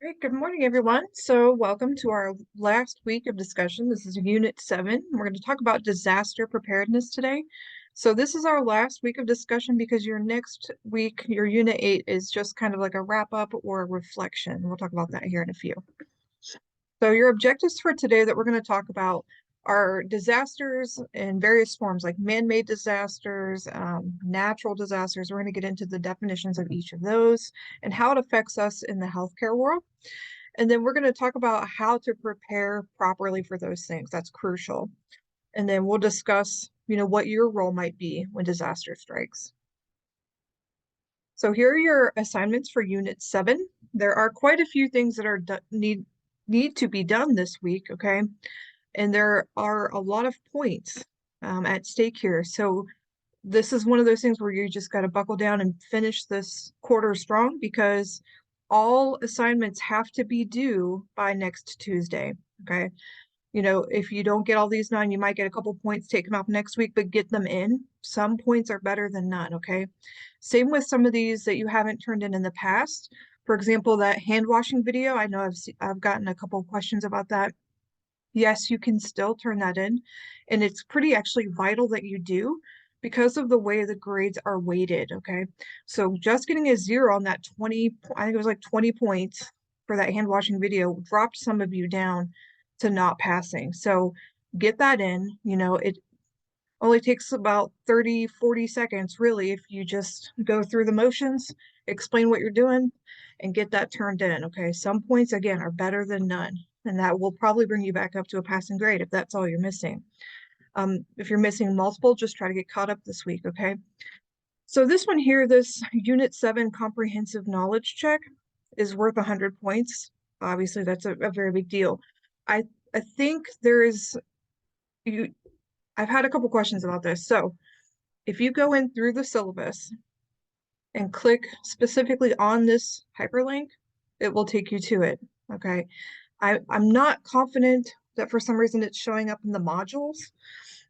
Great. Good morning, everyone. So welcome to our last week of discussion. This is Unit 7. We're going to talk about disaster preparedness today. So this is our last week of discussion because your next week, your Unit 8, is just kind of like a wrap-up or a reflection. We'll talk about that here in a few. So your objectives for today that we're going to talk about are disasters in various forms, like man-made disasters, natural disasters. We're going to get into the definitions of each of those and how it affects us in the healthcare world. And then we're going to talk about how to prepare properly for those things. That's crucial. And then we'll discuss, what your role might be when disaster strikes. So here are your assignments for Unit 7. There are quite a few things that are need to be done this week, okay? And there are a lot of points at stake here. So this is one of those things where you just got to buckle down and finish this quarter strong because all assignments have to be due by next Tuesday, okay? If you don't get all these done, you might get a couple points taken off next week, but get them in. Some points are better than none, okay? Same with some of these that you haven't turned in the past. For example, that hand washing video, I know I've gotten a couple of questions about that. Yes, you can still turn that in, and it's pretty actually vital that you do because of the way the grades are weighted, okay? So just getting a 0 on that 20, I think it was like 20 points for that hand washing video dropped some of you down to not passing. So get that in, it only takes about 30, 40 seconds really if you just go through the motions, explain what you're doing, and get that turned in, okay? Some points, again, are better than none, and that will probably bring you back up to a passing grade if that's all you're missing. If you're missing multiple, just try to get caught up this week, okay? So this one here, this Unit 7 comprehensive knowledge check is worth 100 points. Obviously, that's a very big deal. I think I've had a couple questions about this. So if you go in through the syllabus and click specifically on this hyperlink, it will take you to it, okay? I'm not confident that for some reason it's showing up in the modules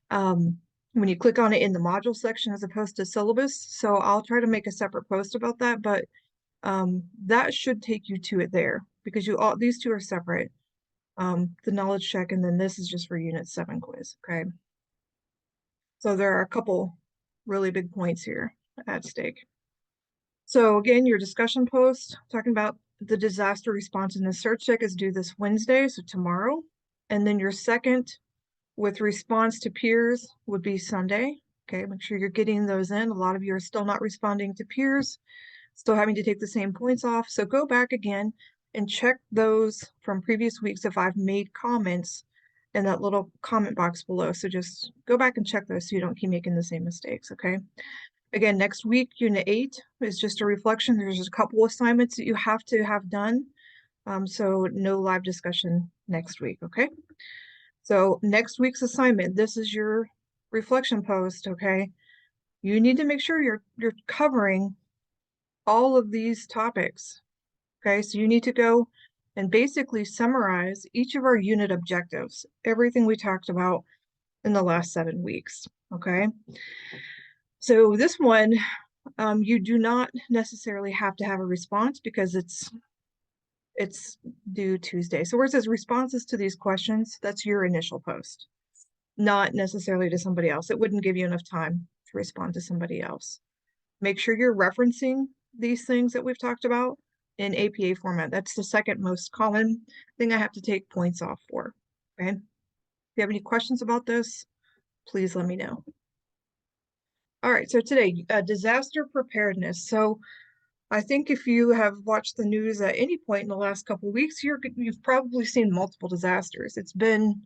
when you click on it in the module section as opposed to syllabus. So I'll try to make a separate post about that, but that should take you to it there because these two are separate. The knowledge check, and then this is just for Unit 7 quiz, okay? So there are a couple really big points here at stake. So again, your discussion post talking about the disaster response in the search check is due this Wednesday, so tomorrow. And then your second with response to peers would be Sunday. Okay, make sure you're getting those in. A lot of you are still not responding to peers, still having to take the same points off. So go back again and check those from previous weeks if I've made comments in that little comment box below. So just go back and check those so you don't keep making the same mistakes, okay? Again, next week, Unit 8 is just a reflection. There's just a couple assignments that you have to have done. So no live discussion next week, okay? So next week's assignment, this is your reflection post, okay? You need to make sure you're covering all of these topics, okay? So you need to go and basically summarize each of our unit objectives, everything we talked about in the last 7 weeks, okay? So this one, you do not necessarily have to have a response because it's due Tuesday. So where it says responses to these questions, that's your initial post, not necessarily to somebody else. It wouldn't give you enough time to respond to somebody else. Make sure you're referencing these things that we've talked about in APA format. That's the second most common thing I have to take points off for, okay? If you have any questions about this, please let me know. All right, so today, disaster preparedness. So I think if you have watched the news at any point in the last couple of weeks, you've probably seen multiple disasters. It's been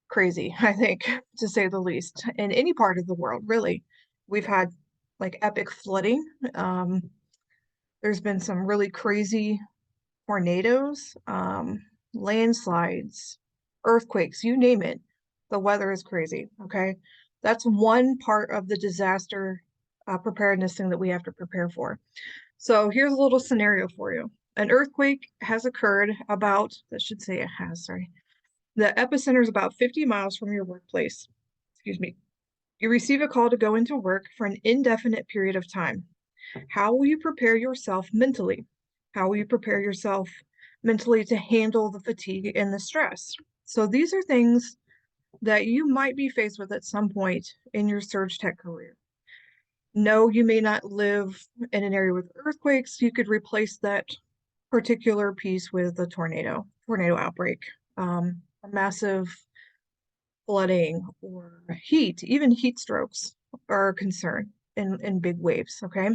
crazy, I think, to say the least, in any part of the world, really. We've had like epic flooding. There's been some really crazy tornadoes, landslides, earthquakes, you name it. The weather is crazy, okay? That's one part of the disaster preparedness thing that we have to prepare for. So here's a little scenario for you. An earthquake has occurred that should say it has, sorry. The epicenter is about 50 miles from your workplace. Excuse me. You receive a call to go into work for an indefinite period of time. How will you prepare yourself mentally? How will you prepare yourself mentally to handle the fatigue and the stress. So these are things that you might be faced with at some point in your surge tech career. No, you may not live in an area with earthquakes. You could replace that particular piece with a tornado outbreak, a massive flooding or heat, even heat strokes are a concern in big waves, okay?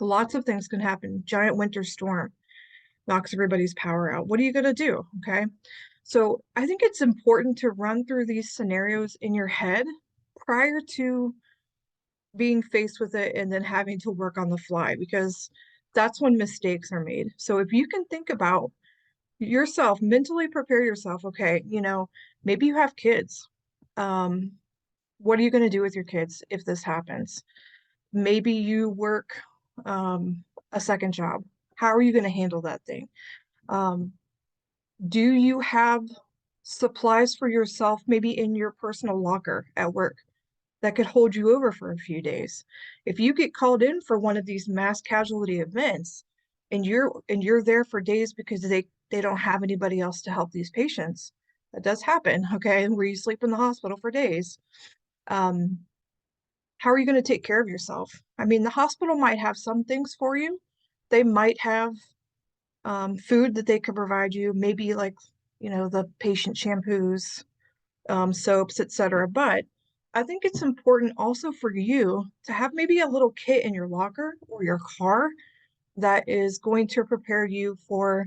Lots of things can happen. Giant winter storm knocks everybody's power out. What are you going to do? Okay. So I think it's important to run through these scenarios in your head prior to being faced with it and then having to work on the fly, because that's when mistakes are made. So if you can think about yourself, mentally prepare yourself, okay, maybe you have kids. Um, what are you going to do with your kids if this happens? Maybe you work a second job. How are you going to handle that thing? Um, do you have supplies for yourself, maybe in your personal locker at work, that could hold you over for a few days? If you get called in for one of these mass casualty events and you're there for days because they don't have anybody else to help these patients, that does happen, okay, where you sleep in the hospital for days. Um, how are you going to take care of yourself? I mean, the hospital might have some things for you. They might have food that they could provide you, maybe like, the patient shampoos, soaps, etc. But I think it's important also for you to have maybe a little kit in your locker or your car that is going to prepare you for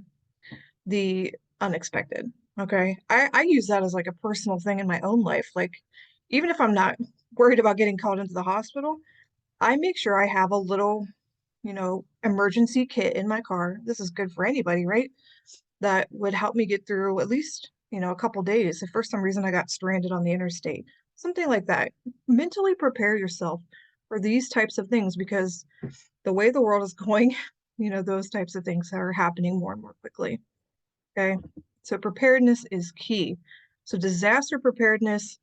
the unexpected. Okay. I use that as like a personal thing in my own life. Like, even if I'm not worried about getting called into the hospital, I make sure I have a little, emergency kit in my car. This is good for anybody, right? That would help me get through at least, a couple days if for some reason I got stranded on the interstate, something like that. Mentally prepare yourself for these types of things, because the way the world is going, those types of things are happening more and more quickly. Okay. So preparedness is key. So disaster preparedness,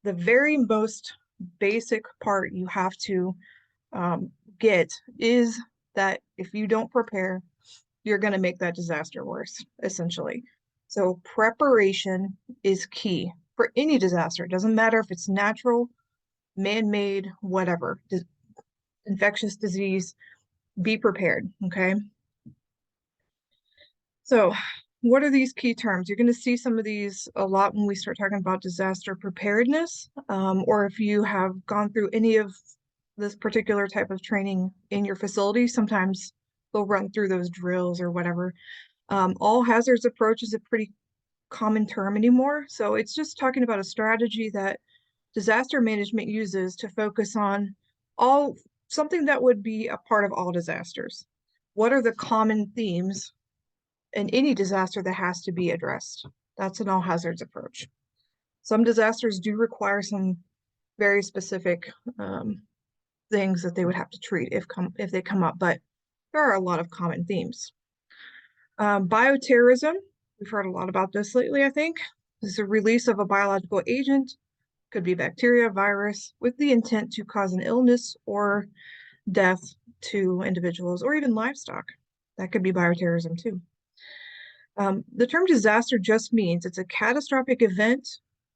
the very most basic part you have to get is that if you don't prepare, you're going to make that disaster worse, essentially. So preparation is key for any disaster. It doesn't matter if it's natural, man-made, whatever, infectious disease, be prepared, okay? So what are these key terms? You're going to see some of these a lot when we start talking about disaster preparedness, or if you have gone through any of this particular type of training in your facility, sometimes they'll run through those drills or whatever. All hazards approach is a pretty common term anymore. So it's just talking about a strategy that disaster management uses to focus on all something that would be a part of all disasters. What are the common themes in any disaster that has to be addressed? That's an all hazards approach. Some disasters do require some very specific things that they would have to treat if they come up, but there are a lot of common themes. Bioterrorism, we've heard a lot about this lately, I think. This is a release of a biological agent, could be bacteria, virus, with the intent to cause an illness or death to individuals or even livestock. That could be bioterrorism too. The term disaster just means it's a catastrophic event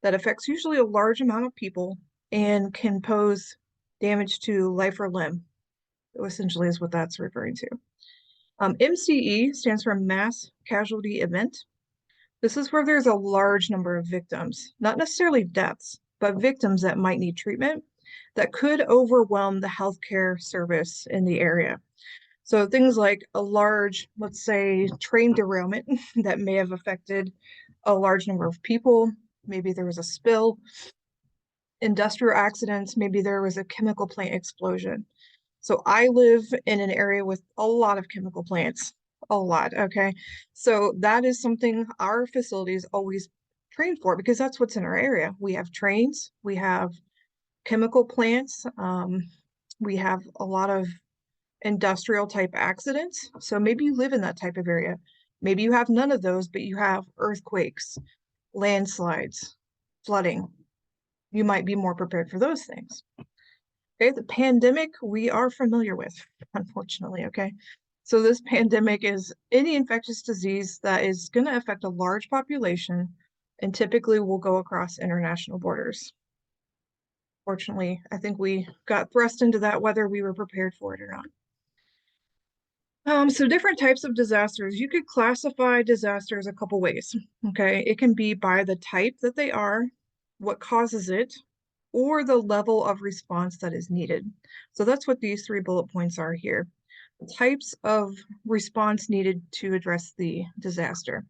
that affects usually a large amount of people and can pose damage to life or limb, essentially is what that's referring to. MCE stands for mass casualty event. This is where there's a large number of victims, not necessarily deaths, but victims that might need treatment that could overwhelm the healthcare service in the area. So things like a large, let's say, train derailment that may have affected a large number of people. Maybe there was a spill, industrial accidents, maybe there was a chemical plant explosion. So I live in an area with a lot of chemical plants, a lot, okay? So that is something our facilities always train for, because that's what's in our area. We have trains, we have chemical plants, we have a lot of industrial type accidents. So maybe you live in that type of area. Maybe you have none of those, but you have earthquakes, landslides, flooding. You might be more prepared for those things. Okay, the pandemic we are familiar with, unfortunately, okay? So this pandemic is any infectious disease that is going to affect a large population and typically will go across international borders. Fortunately, I think we got thrust into that whether we were prepared for it or not. So different types of disasters. You could classify disasters a couple ways, okay? It can be by the type that they are, what causes it, or the level of response that is needed. So that's what these 3 bullet points are here. Types of response needed to address the disaster.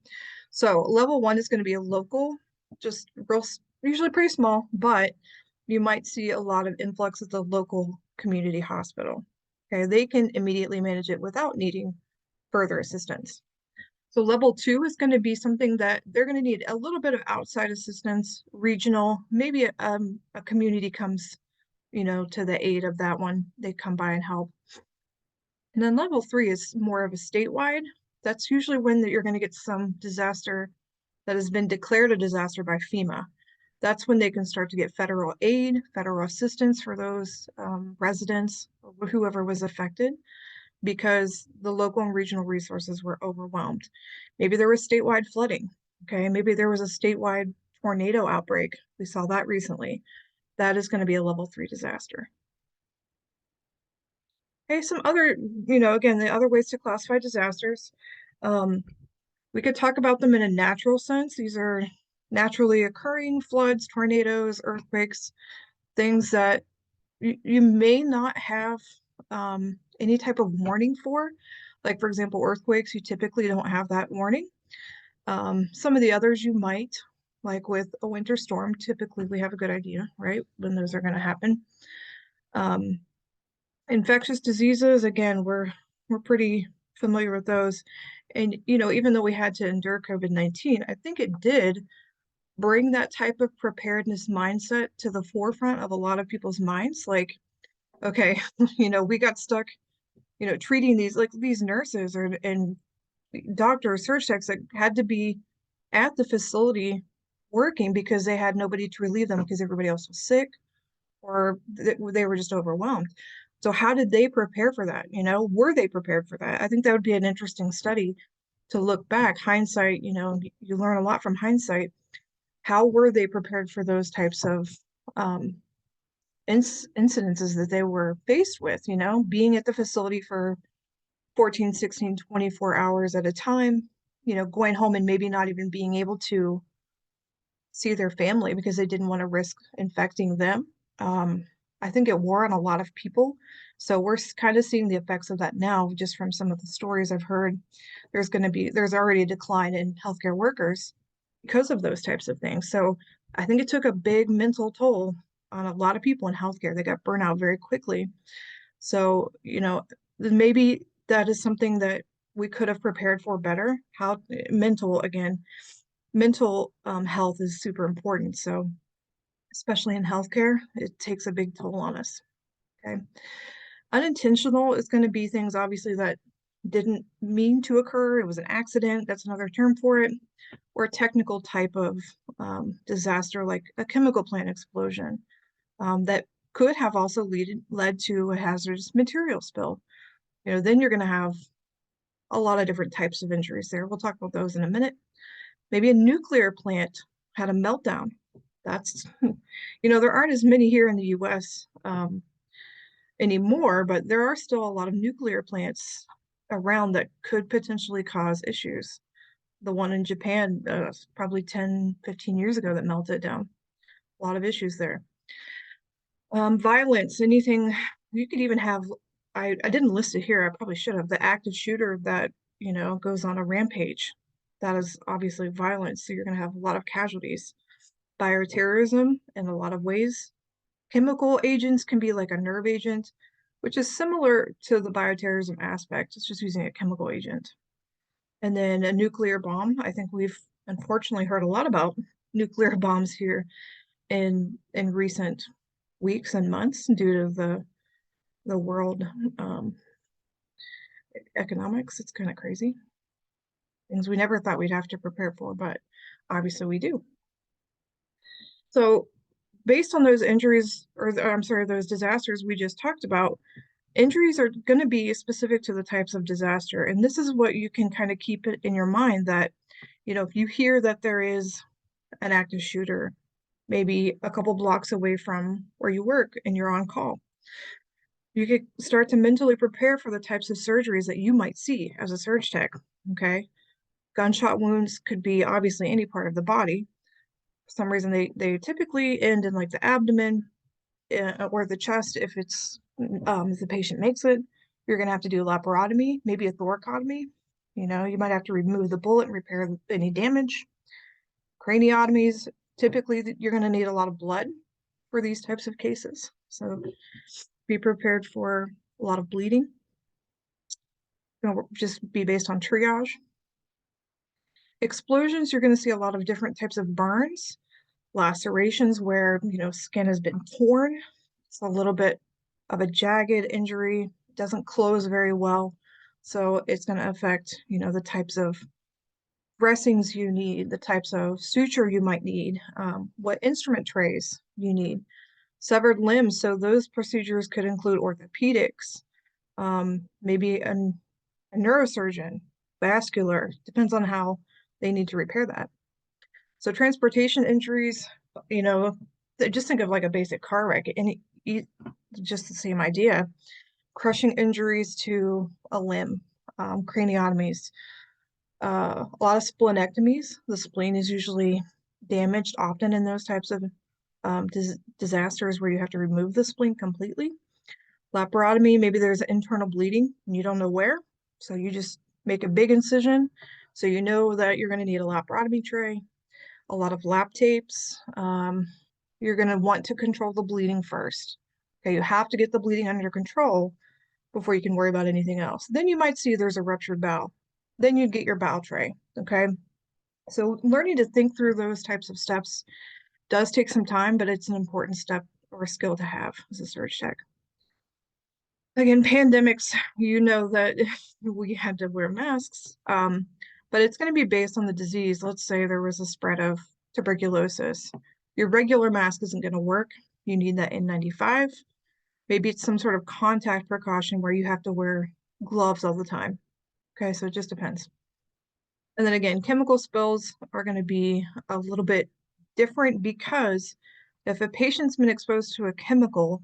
So level 1 is going to be a local, just real, usually pretty small, but you might see a lot of influx at the local community hospital. Okay, they can immediately manage it without needing further assistance. So level 2 is going to be something that they're going to need a little bit of outside assistance, regional, maybe a community comes, to the aid of that one. They come by and help. And then level 3 is more of a statewide. That's usually when you're going to get some disaster that has been declared a disaster by FEMA. That's when they can start to get federal aid, federal assistance for those residents, or whoever was affected, because the local and regional resources were overwhelmed. Maybe there was statewide flooding, okay? Maybe there was a statewide tornado outbreak. We saw that recently. That is going to be a level 3 disaster. Okay, some other, again, the other ways to classify disasters. We could talk about them in a natural sense. These are naturally occurring floods, tornadoes, earthquakes, things that you may not have any type of warning for. Like, for example, earthquakes, you typically don't have that warning. Some of the others you might, like with a winter storm, typically we have a good idea, right, when those are going to happen. Infectious diseases, again, we're pretty familiar with those. And, even though we had to endure COVID-19, I think it did bring that type of preparedness mindset to the forefront of a lot of people's minds. Like, okay, we got stuck, treating these nurses and doctors, surge techs that had to be at the facility working because they had nobody to relieve them because everybody else was sick or they were just overwhelmed. So how did they prepare for that? Were they prepared for that? I think that would be an interesting study to look back. Hindsight, you learn a lot from hindsight. How were they prepared for those types of incidences that they were faced with, being at the facility for 14, 16, 24 hours at a time, going home and maybe not even being able to see their family because they didn't want to risk infecting them. I think it wore on a lot of people. So we're kind of seeing the effects of that now, just from some of the stories I've heard. There's already a decline in healthcare workers because of those types of things. So I think it took a big mental toll on a lot of people in healthcare. They got burnt out very quickly. So, maybe that is something that we could have prepared for better. How mental health is super important. So, especially in healthcare, it takes a big toll on us. Okay. Unintentional is going to be things obviously that didn't mean to occur. It was an accident. That's another term for it. Or a technical type of disaster like a chemical plant explosion that could have also led to a hazardous material spill. Then you're going to have a lot of different types of injuries there. We'll talk about those in a minute. Maybe a nuclear plant had a meltdown. That's, there aren't as many here in the US anymore, but there are still a lot of nuclear plants around that could potentially cause issues. The one in Japan, probably 10, 15 years ago that melted down. A lot of issues there. Violence, anything, you could even have, I didn't list it here, I probably should have, the active shooter that, goes on a rampage. That is obviously violence, so you're going to have a lot of casualties. Bioterrorism in a lot of ways. Chemical agents can be like a nerve agent, which is similar to the bioterrorism aspect. It's just using a chemical agent. And then a nuclear bomb. I think we've unfortunately heard a lot about nuclear bombs here in recent weeks and months due to the world economics. It's kind of crazy. Things we never thought we'd have to prepare for, but obviously we do. So based on those injuries, or I'm sorry, those disasters we just talked about, Injuries are going to be specific to the types of disaster. And this is what you can kind of keep it in your mind that, if you hear that there is an active shooter, maybe a couple blocks away from where you work and you're on call, you could start to mentally prepare for the types of surgeries that you might see as a surge tech, okay? Gunshot wounds could be obviously any part of the body. For some reason, they typically end in like the abdomen or the chest if if the patient makes it. You're going to have to do a laparotomy, maybe a thoracotomy. You might have to remove the bullet and repair any damage. Craniotomies, typically you're going to need a lot of blood for these types of cases. So be prepared for a lot of bleeding. Just be based on triage. Explosions, you're going to see a lot of different types of burns, lacerations where, skin has been torn. It's a little bit of a jagged injury, doesn't close very well. So it's going to affect, the types of dressings you need, the types of suture you might need, what instrument trays you need. Severed limbs, so those procedures could include orthopedics, maybe a neurosurgeon, vascular, depends on how they need to repair that. So transportation injuries, just think of like a basic car wreck, and just the same idea. Crushing injuries to a limb, craniotomies, a lot of splenectomies. The spleen is usually damaged often in those types of disasters where you have to remove the spleen completely. Laparotomy, maybe there's internal bleeding and you don't know where, so you just make a big incision so you know that you're going to need a laparotomy tray. A lot of lap tapes. You're going to want to control the bleeding first. Okay, you have to get the bleeding under control before you can worry about anything else. Then you might see there's a ruptured bowel. Then you'd get your bowel tray, okay? So learning to think through those types of steps does take some time, but it's an important step or skill to have as a surge tech. Again, pandemics, that we had to wear masks, but it's going to be based on the disease. Let's say there was a spread of tuberculosis. Your regular mask isn't going to work. You need that N95. Maybe it's some sort of contact precaution where you have to wear gloves all the time. Okay, so it just depends. And then again, chemical spills are going to be a little bit different because if a patient's been exposed to a chemical,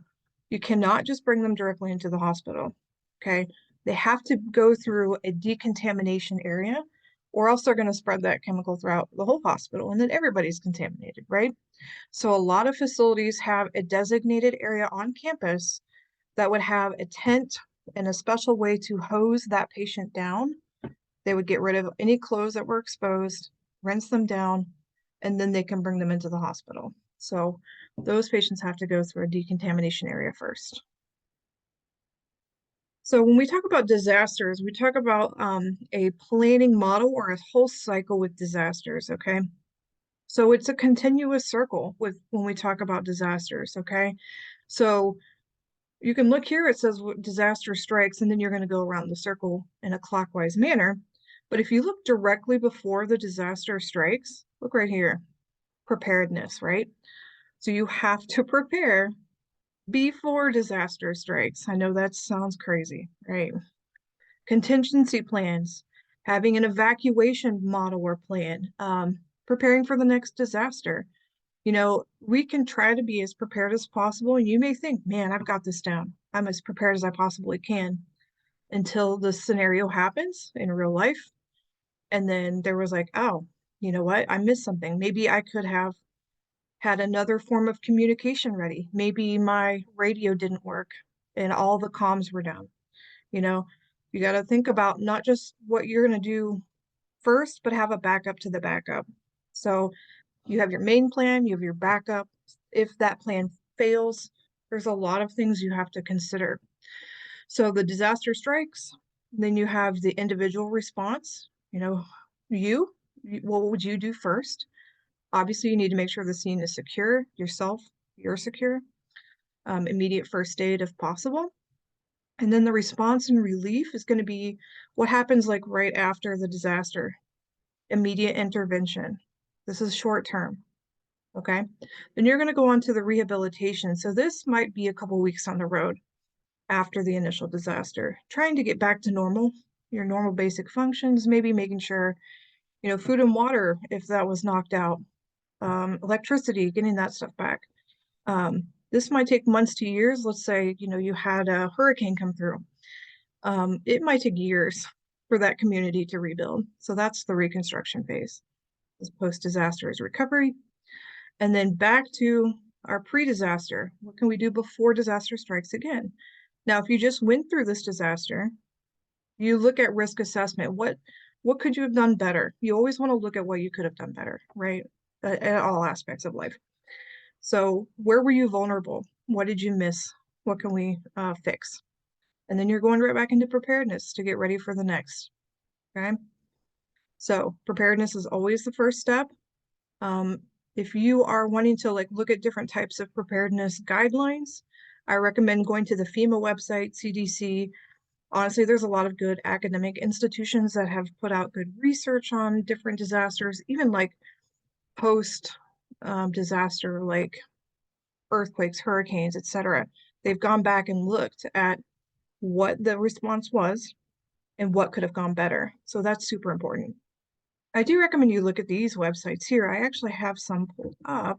you cannot just bring them directly into the hospital, okay? They have to go through a decontamination area, or else they're going to spread that chemical throughout the whole hospital, and then everybody's contaminated, right? So a lot of facilities have a designated area on campus that would have a tent and a special way to hose that patient down. They would get rid of any clothes that were exposed, rinse them down, and then they can bring them into the hospital. So those patients have to go through a decontamination area first. So when we talk about disasters, we talk about a planning model or a whole cycle with disasters, okay? So it's a continuous circle when we talk about disasters, okay? So you can look here, it says disaster strikes, and then you're going to go around the circle in a clockwise manner. But if you look directly before the disaster strikes, look right here, preparedness, right? So you have to prepare before disaster strikes. I know that sounds crazy, right? Contingency plans, having an evacuation model or plan, preparing for the next disaster. We can try to be as prepared as possible. And you may think, man, I've got this down. I'm as prepared as I possibly can until the scenario happens in real life. And then there was like, oh, you know what? I missed something. Maybe I could have had another form of communication ready. Maybe my radio didn't work and all the comms were down. You got to think about not just what you're going to do first, but have a backup to the backup. So you have your main plan, you have your backup. If that plan fails, there's a lot of things you have to consider. So the disaster strikes, then you have the individual response. What would you do first? Obviously, you need to make sure the scene is secure, you're secure, immediate first aid if possible. And then the response and relief is going to be what happens like right after the disaster, immediate intervention. This is short term, okay? Then you're going to go on to the rehabilitation. So this might be a couple weeks on the road. after the initial disaster, trying to get back to normal, your normal basic functions, maybe making sure, food and water, if that was knocked out, electricity, getting that stuff back. This might take months to years. Let's say, you had a hurricane come through. It might take years for that community to rebuild. So that's the reconstruction phase. This post-disaster is recovery. And then back to our pre-disaster. What can we do before disaster strikes again? Now, if you just went through this disaster, you look at risk assessment. What could you have done better? You always want to look at what you could have done better, right? At all aspects of life. So where were you vulnerable? What did you miss? What can we fix? And then you're going right back into preparedness to get ready for the next, okay? So preparedness is always the first step. If you are wanting to look at different types of preparedness guidelines, I recommend going to the FEMA website, CDC. Honestly, there's a lot of good academic institutions that have put out good research on different disasters, even like post disaster, like earthquakes, hurricanes, etc. They've gone back and looked at what the response was and what could have gone better. So that's super important. I do recommend you look at these websites here. I actually have some pulled up.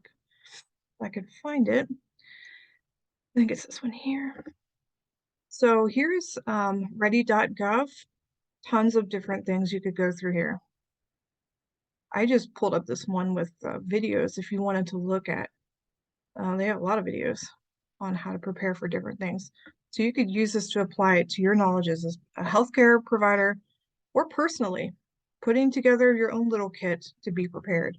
If I could find it. I think it's this one here. So here's ready.gov. Tons of different things you could go through here. I just pulled up this one with videos if you wanted to look at. They have a lot of videos on how to prepare for different things. So you could use this to apply it to your knowledge as a healthcare provider or personally, putting together your own little kit to be prepared.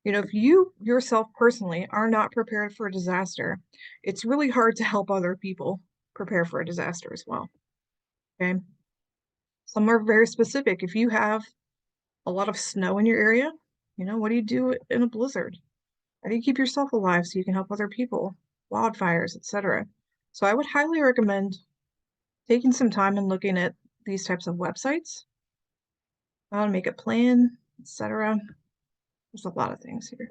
If you yourself personally are not prepared for a disaster, it's really hard to help other people prepare for a disaster as well. Okay. Some are very specific. If you have a lot of snow in your area, what do you do in a blizzard? How do you keep yourself alive so you can help other people? Wildfires, etc. So I would highly recommend taking some time and looking at these types of websites, how to make a plan, etc. There's a lot of things here.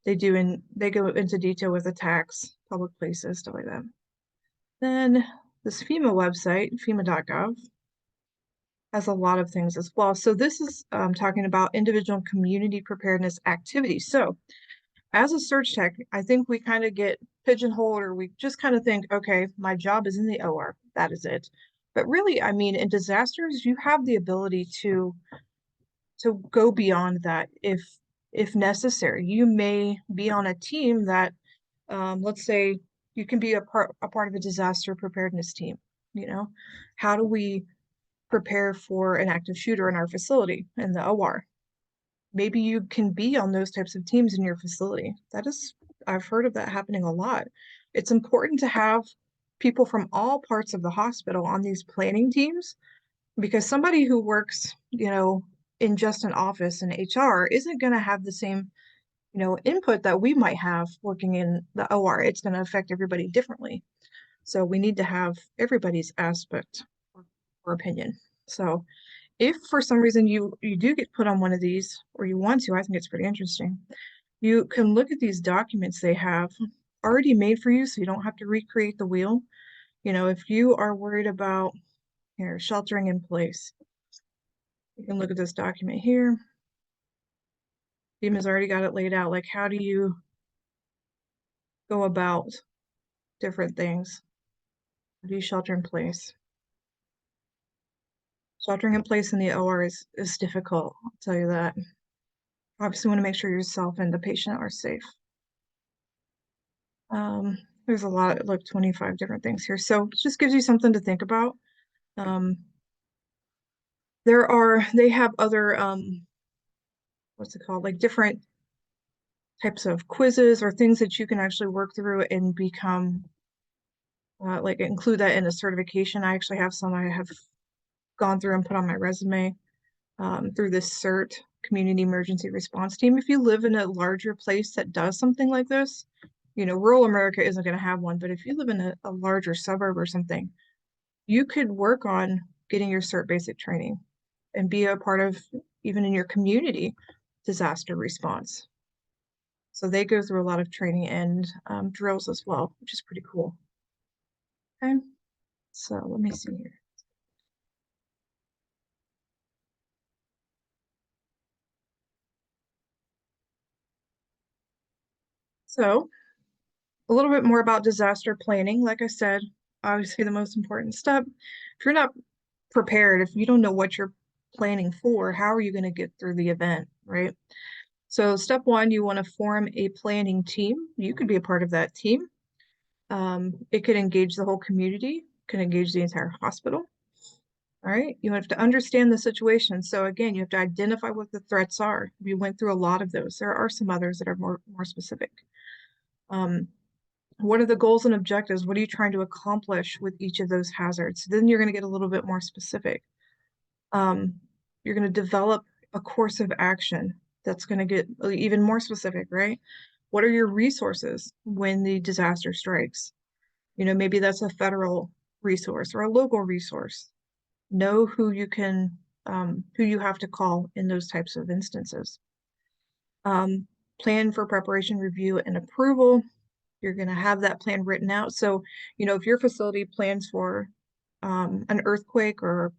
They go into detail with attacks, public places, stuff like that. Then this FEMA website, FEMA.gov, has a lot of things as well. So this is talking about individual and community preparedness activities. So as a surge tech, I think we kind of get pigeonholed, or we just kind of think, okay, my job is in the OR, that is it. But really, I mean, in disasters, you have the ability to go beyond that if necessary. You may be on a team that, let's say you can be a part of a disaster preparedness team. How do we prepare for an active shooter in our facility in the OR? Maybe you can be on those types of teams in your facility. I've heard of that happening a lot. It's important to have people from all parts of the hospital on these planning teams, because somebody who works, in just an office in HR isn't going to have the same, input that we might have working in the OR. It's going to affect everybody differently. So we need to have everybody's aspect or opinion. So if for some reason you do get put on one of these, or you want to, I think it's pretty interesting. You can look at these documents they have already made for you, so you don't have to recreate the wheel. If you are worried about sheltering in place, you can look at this document here. FEMA's already got it laid out. Like, how do you go about different things? How do you shelter in place? Sheltering in place in the OR is difficult, I'll tell you that. Obviously, want to make sure yourself and the patient are safe. There's a lot, like 25 different things here. So it just gives you something to think about. They have other, what's it called? Like different types of quizzes or things that you can actually work through and become, like include that in a certification. I actually have some I have gone through and put on my resume through this CERT, Community Emergency Response Team. If you live in a larger place that does something like this, rural America isn't going to have one, but if you live in a larger suburb or something, you could work on getting your CERT basic training and be a part of, even in your community, disaster response. So they go through a lot of training and drills as well, which is pretty cool. Okay, so let me see here. So a little bit more about disaster planning. Like I said, obviously the most important step. If you're not prepared, if you don't know what you're planning for, how are you going to get through the event, right? So step one, you want to form a planning team. You could be a part of that team. It could engage the whole community, could engage the entire hospital. All right, you have to understand the situation. So again, you have to identify what the threats are. We went through a lot of those. There are some others that are more specific. Um, what are the goals and objectives? What are you trying to accomplish with each of those hazards? Then you're going to get a little bit more specific. Um, you're going to develop a course of action that's going to get even more specific, right? What are your resources when the disaster strikes? You know, maybe that's a federal resource or a local resource. Know who you can, who you have to call in those types of instances. Plan for preparation, review, and approval. You're going to have that plan written out. So, you know, if your facility plans for an earthquake or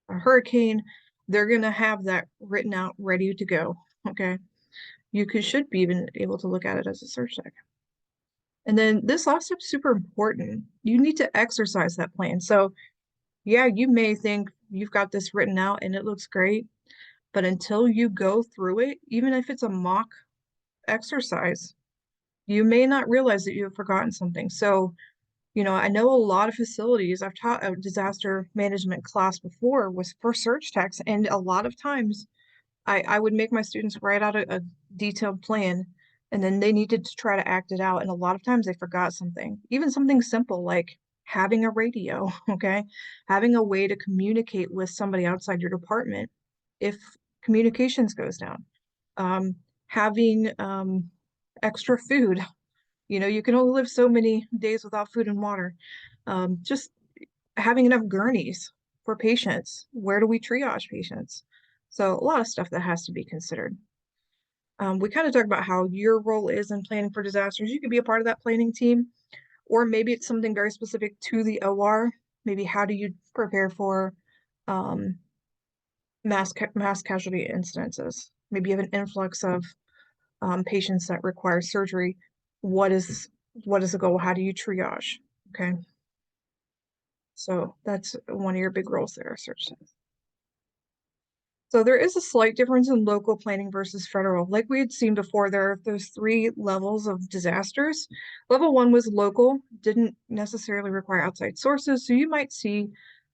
a hurricane, they're going to have that written out, ready to go. Okay. Should be even able to look at it as a search tech. And then this last step is super important. You need to exercise that plan. So yeah, you may think you've got this written out and it looks great, but until you go through it, even if it's a mock exercise, you may not realize that you have forgotten something. So, you know, I know a lot of facilities, I've taught a disaster management class before was for search techs, and a lot of times I would make my students write out a detailed plan and then they needed to try to act it out. And a lot of times they forgot something, even something simple like having a radio, okay? Having a way to communicate with somebody outside your department if communications goes down. Having extra food. You know, you can only live so many days without food and water. Just having enough gurneys for patients. Where do we triage patients? So a lot of stuff that has to be considered. We kind of talked about how your role is in planning for disasters. You could be a part of that planning team, or maybe it's something very specific to the OR. Maybe how do you prepare for um, mass casualty incidences? Maybe you have an influx of patients that require surgery. What is the goal? How do you triage? Okay, so that's one of your big roles there, search teams. So there is a slight difference in local planning versus federal. Like we had seen before, there are those three levels of disasters. Level one was local, didn't necessarily require outside sources. So you might see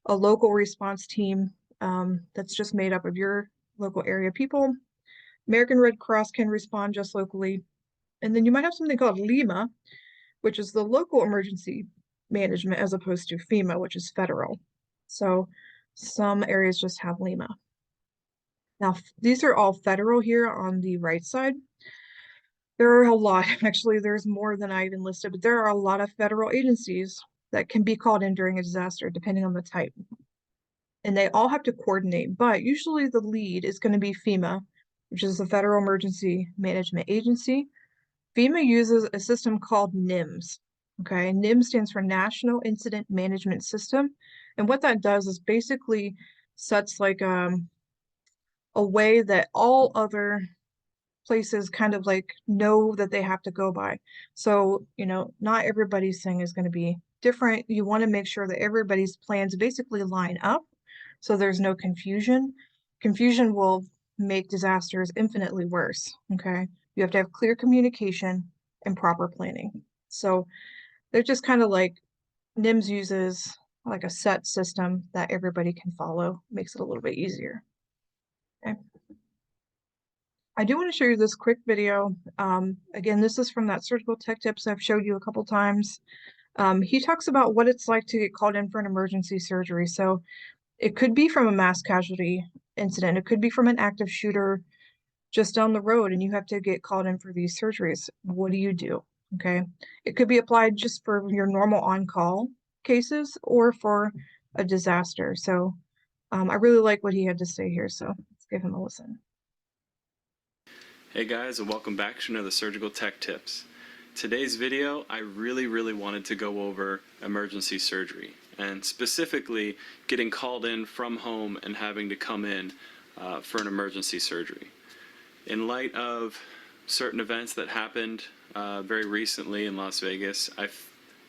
a local response team that's just made up of your local area people. American Red Cross can respond just locally. And then you might have something called LEMA, which is the local emergency management as opposed to FEMA, which is federal. So some areas just have LEMA. Now, these are all federal here on the right side. There are a lot, actually, there's more than I even listed, but there are a lot of federal agencies that can be called in during a disaster, depending on the type. And they all have to coordinate, but usually the lead is going to be FEMA, which is the Federal Emergency Management Agency. FEMA uses a system called NIMS. Okay, NIMS stands for National Incident Management System. And what that does is basically sets like a way that all other places kind of like know that they have to go by. So, you know, not everybody's thing is going to be different. You want to make sure that everybody's plans basically line up so there's no confusion. Confusion will make disasters infinitely worse. Okay. You have to have clear communication and proper planning. So they're just kind of like NIMS uses like a set system that everybody can follow, makes it a little bit easier. Okay. I do want to show you this quick video. Again, this is from that surgical tech tips I've showed you a couple times. He talks about what it's like to get called in for an emergency surgery. So it could be from a mass casualty incident. It could be from an active shooter just down the road and you have to get called in for these surgeries. What do you do? Okay. It could be applied just for your normal on-call cases or for a disaster. So I really like what he had to say here. So let's give him a listen. Hey guys, and welcome back to another Surgical Tech Tips. Today's video, I really wanted to go over emergency surgery, and specifically getting called in from home and having to come in for an emergency surgery. In light of certain events that happened very recently in Las Vegas, I've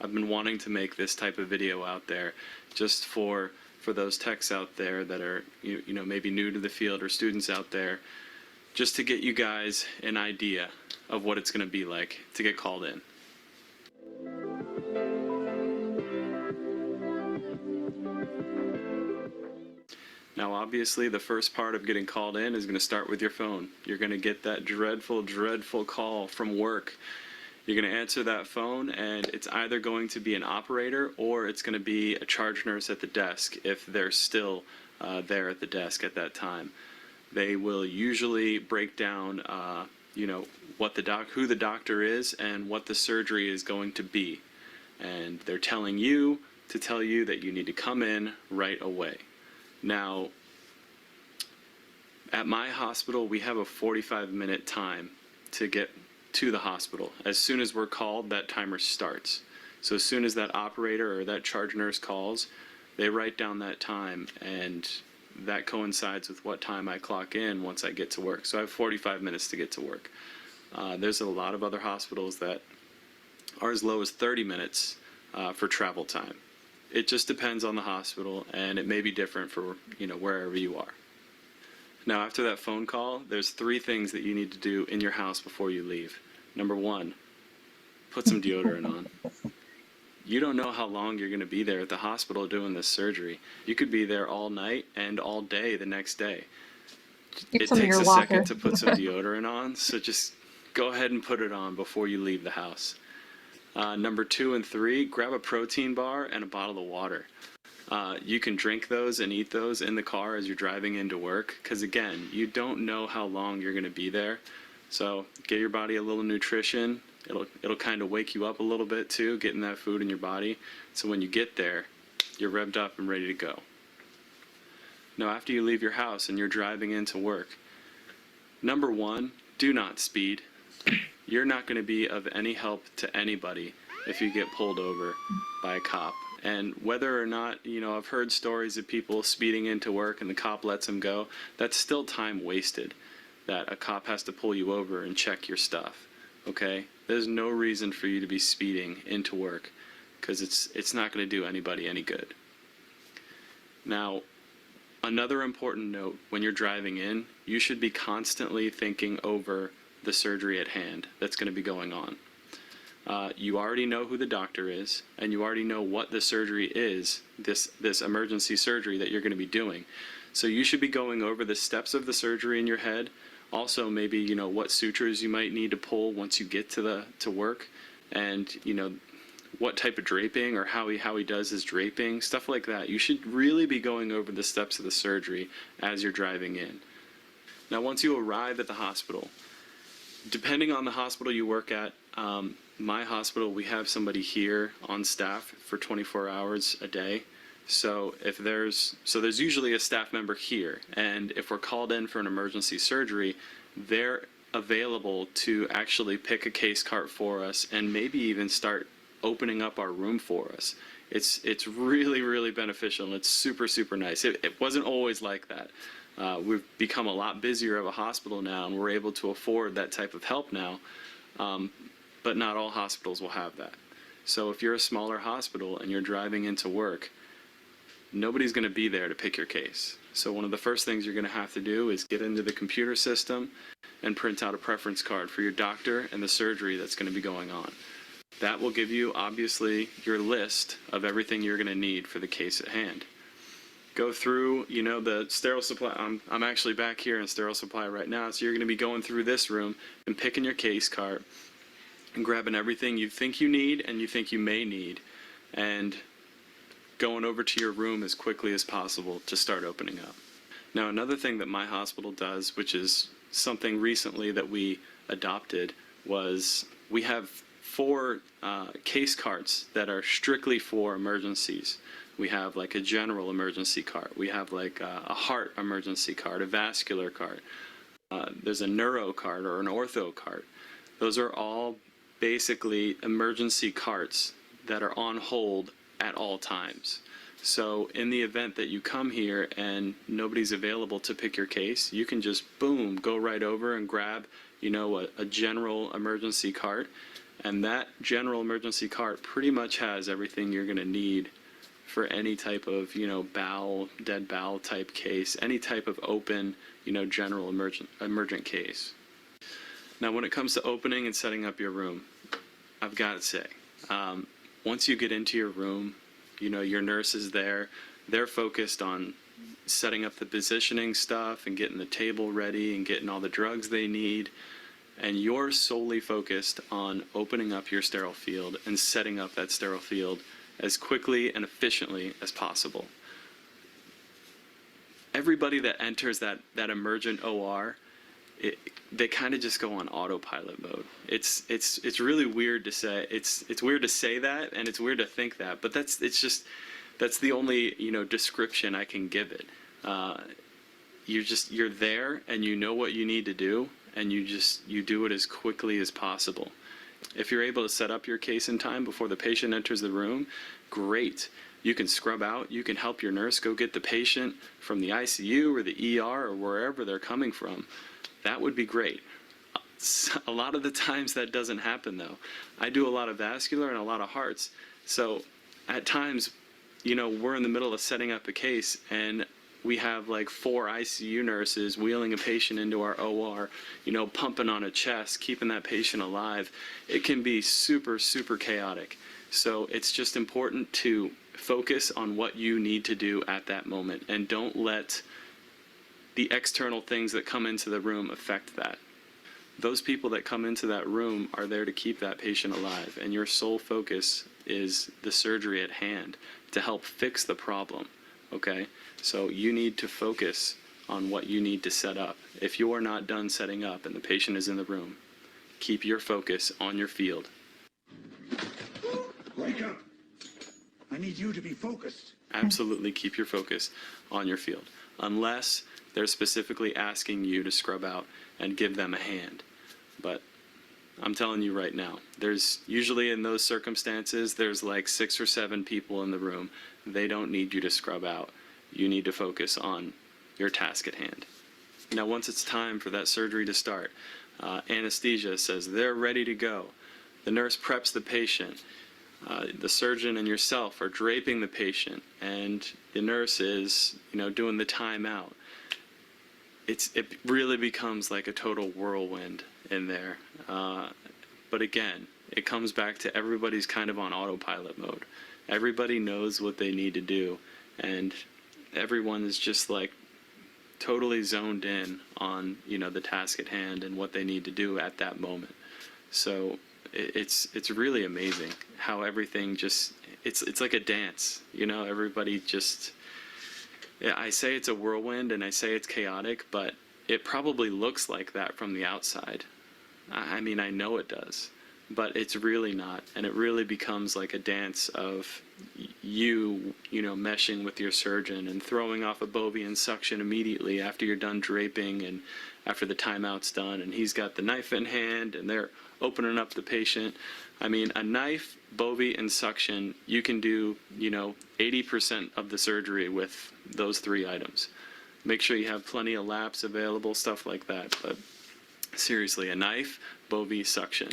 been wanting to make this type of video out there just for those techs out there that are you know maybe new to the field, or students out there, just to get you guys an idea of what it's going to be like to get called in. Now obviously the first part of getting called in is going to start with your phone. You're going to get that dreadful call from work. You're going to answer that phone, and it's either going to be an operator or it's going to be a charge nurse at the desk if they're still there at the desk at that time. They will usually break down you know, who the doctor is and what the surgery is going to be. And they're telling you to tell you that you need to come in right away. Now, at my hospital, we have a 45-minute time to get to the hospital. As soon as we're called, that timer starts. So as soon as that operator or that charge nurse calls, they write down that time, and that coincides with what time I clock in once I get to work. So I have 45 minutes to get to work. There's a lot of other hospitals that are as low as 30 minutes for travel time. It just depends on the hospital, and it may be different for wherever you are. Now, after that phone call, there's 3 things that you need to do in your house before you leave. Number 1, put some deodorant on. You don't know how long you're going to be there at the hospital doing this surgery. You could be there all night and all day the next day. It takes a second to put some deodorant on, so just go ahead and put it on before you leave the house. Number 2 and 3, grab a protein bar and a bottle of water. You can drink those and eat those in the car as you're driving into work, because again, you don't know how long you're going to be there. So get your body a little nutrition. It'll kind of wake you up a little bit too, getting that food in your body. So when you get there, you're revved up and ready to go. Now, after you leave your house and you're driving into work, number 1, do not speed. You're not going to be of any help to anybody if you get pulled over by a cop. And whether or not, I've heard stories of people speeding into work and the cop lets them go, that's still time wasted, that a cop has to pull you over and check your stuff. Okay? There's no reason for you to be speeding into work, because it's not going to do anybody any good. Now, another important note, when you're driving in, you should be constantly thinking over the surgery at hand that's going to be going on. You already know who the doctor is, and you already know what the surgery is, this emergency surgery that you're going to be doing. So you should be going over the steps of the surgery in your head. Also, maybe what sutures you might need to pull once you get to work, and what type of draping, or how he does his draping, stuff like that. You should really be going over the steps of the surgery as you're driving in. Now, once you arrive at the hospital, depending on the hospital you work at, my hospital, we have somebody here on staff for 24 hours a day. So there's usually a staff member here, and if we're called in for an emergency surgery, they're available to actually pick a case cart for us and maybe even start opening up our room for us. It's really beneficial, and it's super nice. It wasn't always like that. We've become a lot busier of a hospital now, and we're able to afford that type of help now. But not all hospitals will have that. So if you're a smaller hospital and you're driving into work, nobody's going to be there to pick your case. So one of the first things you're going to have to do is get into the computer system and print out a preference card for your doctor and the surgery that's going to be going on. That will give you, obviously, your list of everything you're going to need for the case at hand. Go through, the sterile supply. I'm actually back here in sterile supply right now, so you're going to be going through this room and picking your case cart and grabbing everything you think you need and you think you may need, and going over to your room as quickly as possible to start opening up. Now, another thing that my hospital does, which is something recently that we adopted, was we have 4 case carts that are strictly for emergencies. We have like a general emergency cart. We have like a heart emergency cart, a vascular cart. There's a neuro cart or an ortho cart. Those are all basically emergency carts that are on hold at all times. So in the event that you come here and nobody's available to pick your case, you can just, boom, go right over and grab, a general emergency cart. And that general emergency cart pretty much has everything you're going to need for any type of, dead bowel type case, any type of open, general emergent case. Now, when it comes to opening and setting up your room, I've got to say, once you get into your room, your nurse is there. They're focused on setting up the positioning stuff and getting the table ready and getting all the drugs they need. And you're solely focused on opening up your sterile field and setting up that sterile field as quickly and efficiently as possible. Everybody that enters that emergent OR, they kind of just go on autopilot mode. It's really weird to say. It's weird to say that, and it's weird to think that. But that's the only description I can give it. You're there, and you know what you need to do, and you do it as quickly as possible. If you're able to set up your case in time before the patient enters the room, great. You can scrub out, you can help your nurse go get the patient from the ICU or the ER or wherever they're coming from. That would be great. A lot of the times that doesn't happen though. I do a lot of vascular and a lot of hearts. So at times, we're in the middle of setting up a case and we have like 4 ICU nurses wheeling a patient into our OR, pumping on a chest, keeping that patient alive. It can be super, super chaotic. So it's just important to focus on what you need to do at that moment and don't let the external things that come into the room affect that. Those people that come into that room are there to keep that patient alive, and your sole focus is the surgery at hand to help fix the problem, okay? So you need to focus on what you need to set up. If you are not done setting up and the patient is in the room, keep your focus on your field. Wake up! I need you to be focused. Absolutely keep your focus on your field, unless they're specifically asking you to scrub out and give them a hand. But I'm telling you right now, there's usually in those circumstances, there's like 6 or 7 people in the room. They don't need you to scrub out. You need to focus on your task at hand. Now, once it's time for that surgery to start, anesthesia says they're ready to go. The nurse preps the patient. The surgeon and yourself are draping the patient, and the nurse is, doing the timeout. It really becomes like a total whirlwind in there. But again, it comes back to everybody's kind of on autopilot mode. Everybody knows what they need to do, and everyone is just like totally zoned in on, the task at hand and what they need to do at that moment. So it's really amazing how everything just, it's like a dance, everybody just, yeah, I say it's a whirlwind and I say it's chaotic, but it probably looks like that from the outside. I mean, I know it does, but it's really not. And it really becomes like a dance of you meshing with your surgeon and throwing off a Bovie suction immediately after you're done draping and after the timeout's done. And he's got the knife in hand and they're opening up the patient. I mean, a knife, Bovie suction, you can do, 80% of the surgery with those 3 items. Make sure you have plenty of laps available, stuff like that. But seriously, a knife, Bovie suction.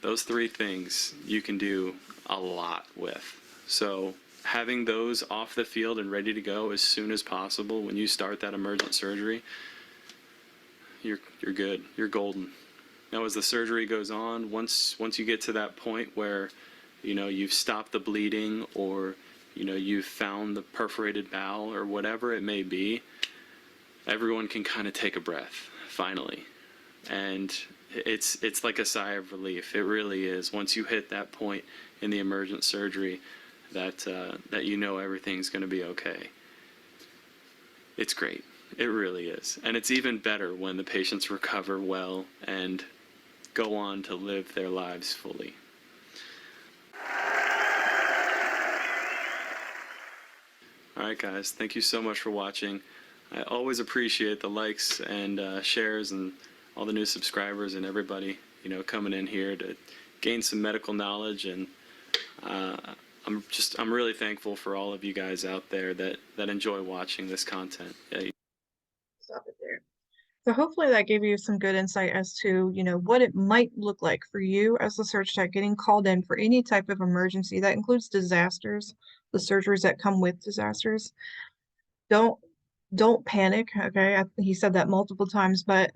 Those 3 things you can do a lot with. So having those off the field and ready to go as soon as possible when you start that emergent surgery, you're good. You're golden. Now, as the surgery goes on, once you get to that point where, you've stopped the bleeding or, you've found the perforated bowel or whatever it may be, everyone can kind of take a breath, finally. And it's like a sigh of relief. It really is. Once you hit that point in the emergent surgery that everything's going to be okay. It's great. It really is. And it's even better when the patients recover well and go on to live their lives fully. Alright guys, thank you so much for watching. I always appreciate the likes and shares and all the new subscribers and everybody, coming in here to gain some medical knowledge, and I'm really thankful for all of you guys out there that enjoy watching this content. Stop it there. So hopefully that gave you some good insight as to, what it might look like for you as a surge tech getting called in for any type of emergency. That includes disasters, the surgeries that come with disasters. Don't panic, okay? He said that multiple times, but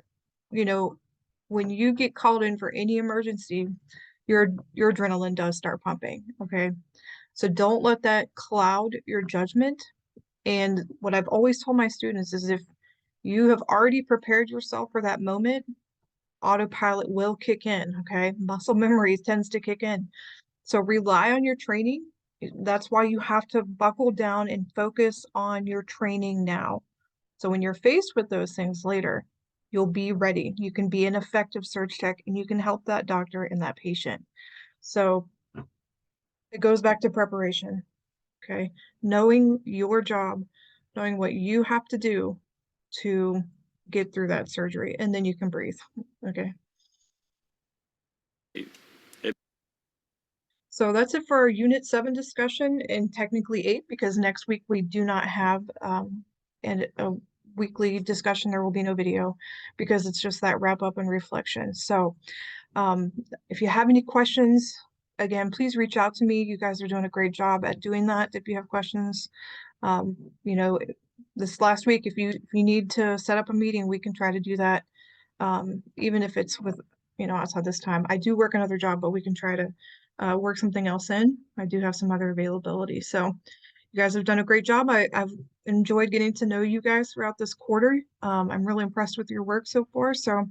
when you get called in for any emergency, your adrenaline does start pumping, okay? So don't let that cloud your judgment. And what I've always told my students is if you have already prepared yourself for that moment, autopilot will kick in, okay? Muscle memory tends to kick in. So rely on your training. That's why you have to buckle down and focus on your training now. So when you're faced with those things later, you'll be ready. You can be an effective surge tech and you can help that doctor and that patient. So it goes back to preparation, okay? Knowing your job, knowing what you have to do to get through that surgery, and then you can breathe, okay? So that's it for our Unit 7 discussion, and technically 8, because next week we do not have a weekly discussion. There will be no video because it's just that wrap up and reflection. So if you have any questions, again, please reach out to me. You guys are doing a great job at doing that. If you have questions, this last week, if you need to set up a meeting, we can try to do that. Even if it's with, outside this time. I do work another job, but we can try to work something else in. I do have some other availability. So you guys have done a great job. I've enjoyed getting to know you guys throughout this quarter. I'm really impressed with your work so far. So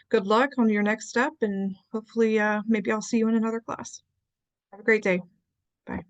good luck on your next step, and hopefully maybe I'll see you in another class. Have a great day. Bye.